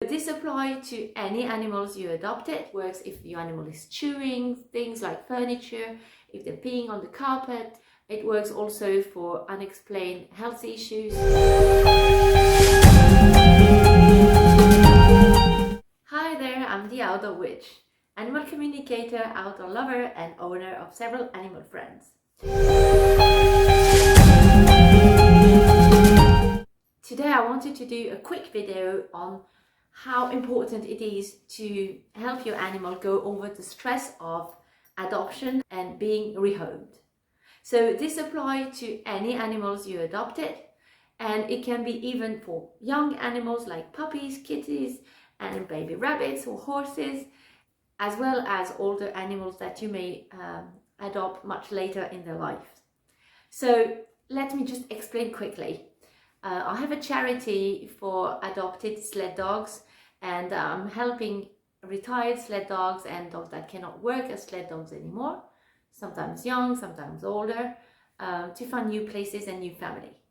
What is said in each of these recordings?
This applies to any animals you adopted. It works if your animal is chewing things like furniture, if they're peeing on the carpet. It works also for unexplained health issues. Hi there, I'm the Outdoor Witch, animal communicator, outdoor lover and owner of several animal friends. Today I wanted to do a quick video on how important it is to help your animal go over the stress of adoption and being rehomed. So this applies to any animals you adopted, and it can be even for young animals like puppies, kitties, and baby rabbits or horses, as well as older animals that you may adopt much later in their life. So let me just explain quickly. I have a charity for adopted sled dogs, and I'm helping retired sled dogs and dogs that cannot work as sled dogs anymore, sometimes young, sometimes older, to find new places and new family.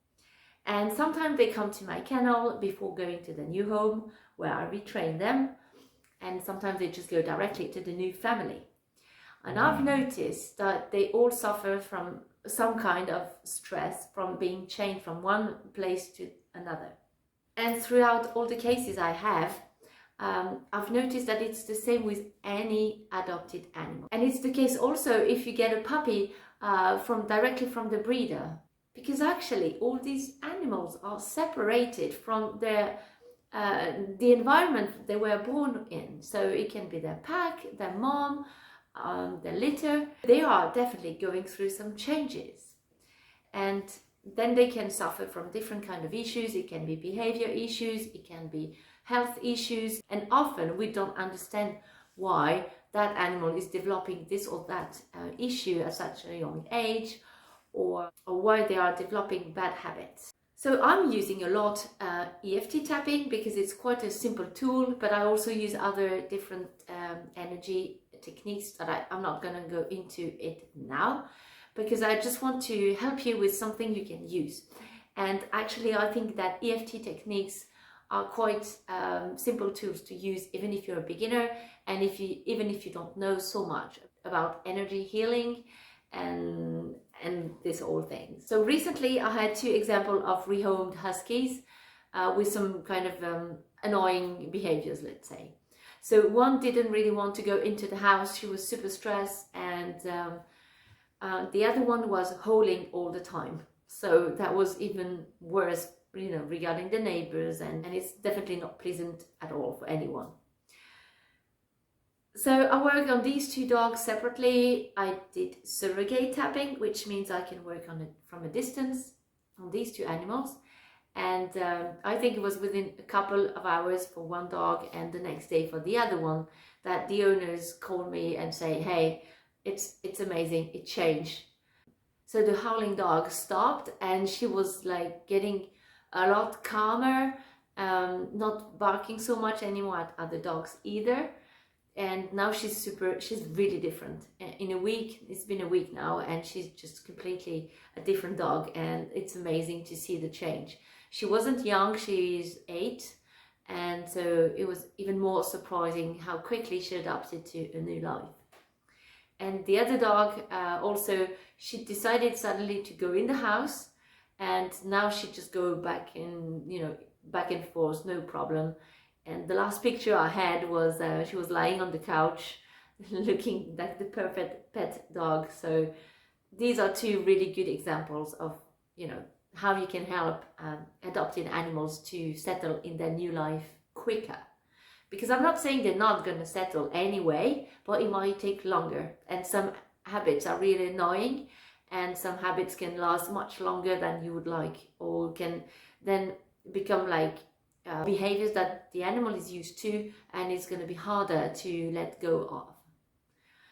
And sometimes they come to my kennel before going to the new home where I retrain them, and sometimes they just go directly to the new family. And I've noticed that they all suffer from some kind of stress from being chained from one place to another. And throughout all the cases I have, I've noticed that it's the same with any adopted animal. And it's the case also if you get a puppy directly from the breeder, because actually all these animals are separated from the environment they were born in. So it can be their pack, their mom, their litter. They are definitely going through some changes, and then they can suffer from different kind of issues. It can be behavior issues, it can be health issues, and often we don't understand why that animal is developing this or that issue at such a young age, or why they are developing bad habits. So I'm using a lot EFT tapping because it's quite a simple tool, but I also use other different energy techniques that I'm not going to go into it now, because I just want to help you with something you can use. And actually I think that EFT techniques are quite simple tools to use even if you're a beginner, and even if you don't know so much about energy healing and this whole thing. So recently I had 2 examples of rehomed huskies with some kind of annoying behaviors, let's say. So one didn't really want to go into the house, she was super stressed, and the other one was howling all the time. So that was even worse, you know, regarding the neighbors, and it's definitely not pleasant at all for anyone. So I worked on these 2 dogs separately. I did surrogate tapping, which means I can work on it from a distance on these 2 animals. And I think it was within a couple of hours for one dog and the next day for the other one that the owners called me and say, hey, it's amazing, it changed. So the howling dog stopped and she was like getting a lot calmer, not barking so much anymore at other dogs either. And now she's really different. In a week, it's been a week now, and she's just completely a different dog, and it's amazing to see the change. She wasn't young, she's 8, and so it was even more surprising how quickly she adapted to a new life. And the other dog also, she decided suddenly to go in the house, and now she just go back in, you know, back and forth, no problem. And the last picture I had was she was lying on the couch looking like the perfect pet dog. So these are 2 really good examples of, you know, how you can help adopted animals to settle in their new life quicker. Because I'm not saying they're not going to settle anyway, but it might take longer. And some habits are really annoying, and some habits can last much longer than you would like, or can then become like behaviors that the animal is used to, and it's going to be harder to let go of.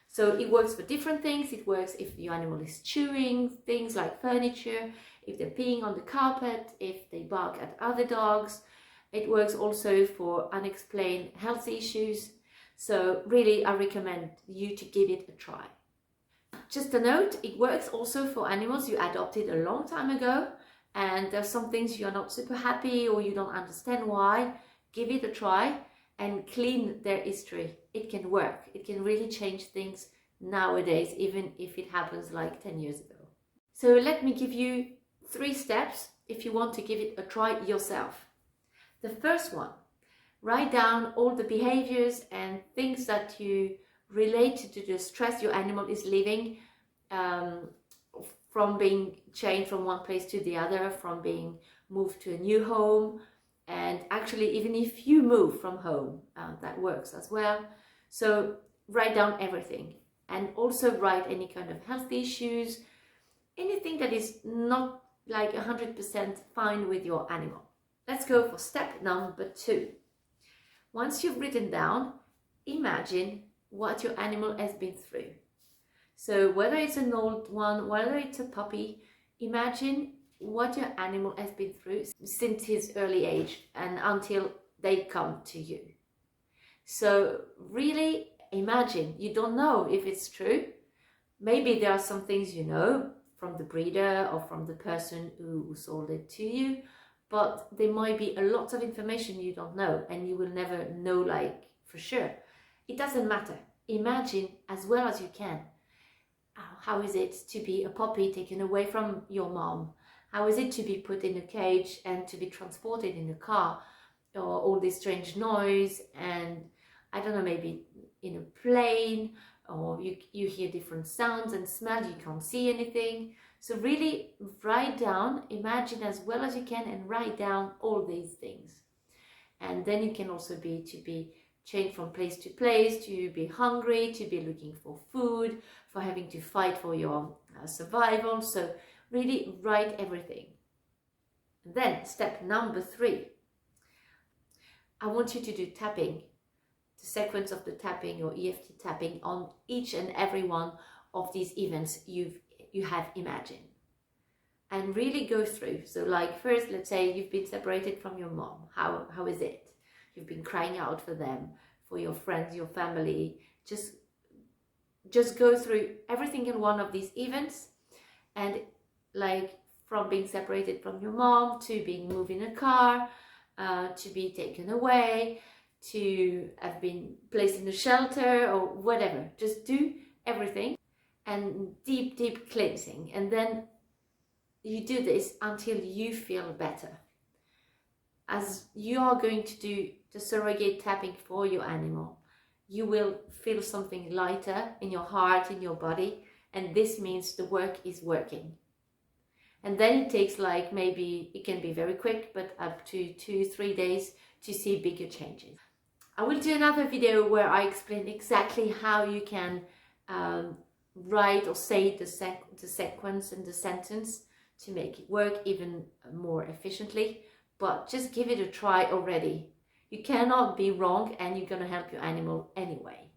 So it works for different things. It works if your animal is chewing things like furniture, if they're peeing on the carpet, if they bark at other dogs. It works also for unexplained health issues. So really I recommend you to give it a try. Just a note, it works also for animals you adopted a long time ago, and there's some things you're not super happy or you don't understand why. give it a try and clean their history. It can work. It can really change things nowadays, even if it happens like 10 years ago. So let me give you 3 steps if you want to give it a try yourself. The first one, write down all the behaviors and things that you relate to the stress your animal is living, from being chained from one place to the other, from being moved to a new home, and actually even if you move from home, that works as well. So write down everything, and also write any kind of health issues, anything that is not like 100% fine with your animal. Let's go for step number 2. Once you've written down, imagine what your animal has been through. So whether it's an old one, whether it's a puppy, imagine what your animal has been through since his early age and until they come to you. So really imagine. You don't know if it's true. Maybe there are some things you know from the breeder or from the person who sold it to you, but there might be a lot of information you don't know, and you will never know like for sure. It doesn't matter. Imagine as well as you can. How is it to be a puppy taken away from your mom? How is it to be put in a cage and to be transported in a car, or all this strange noise, and I don't know, maybe in a plane, or you hear different sounds and smell, you can't see anything. So really write down, imagine as well as you can, and write down all these things. And then it can also be to be chained from place to place, to be hungry, to be looking for food, for having to fight for your survival. So really write everything. Then step number 3, I want you to do tapping, the sequence of the tapping or EFT tapping on each and every one of these events you have imagined, and really go through. So like first, let's say you've been separated from your mom. How is it? You've been crying out for them, for your friends, your family. Just go through every single one of these events, and like from being separated from your mom, to being moved in a car, to be taken away, to have been placed in a shelter or whatever. Just do everything, and deep cleansing. And then you do this until you feel better. As you are going to do the surrogate tapping for your animal, you will feel something lighter in your heart, in your body, and this means the work is working. And then it takes like, maybe it can be very quick, but up to 2-3 days to see bigger changes. I will do another video where I explain exactly how you can write or say the sequence and the sentence to make it work even more efficiently. But just give it a try already. You cannot be wrong, and you're going to help your animal anyway.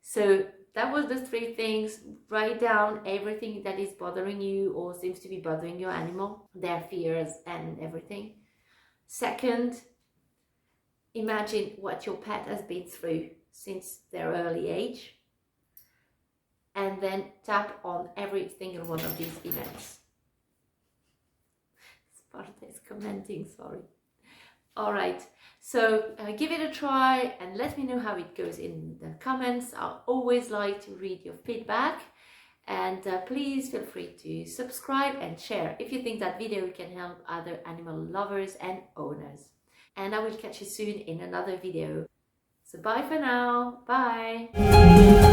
So that was the 3 things. Write down everything that is bothering you or seems to be bothering your animal, their fears and everything. Second, imagine what your pet has been through since their early age, and then tap on every single one of these events. Sparta is commenting, sorry. All right, so give it a try and let me know how it goes in the comments. I always like to read your feedback, and please feel free to subscribe and share if you think that video can help other animal lovers and owners. And I will catch you soon in another video. So bye for now. Bye.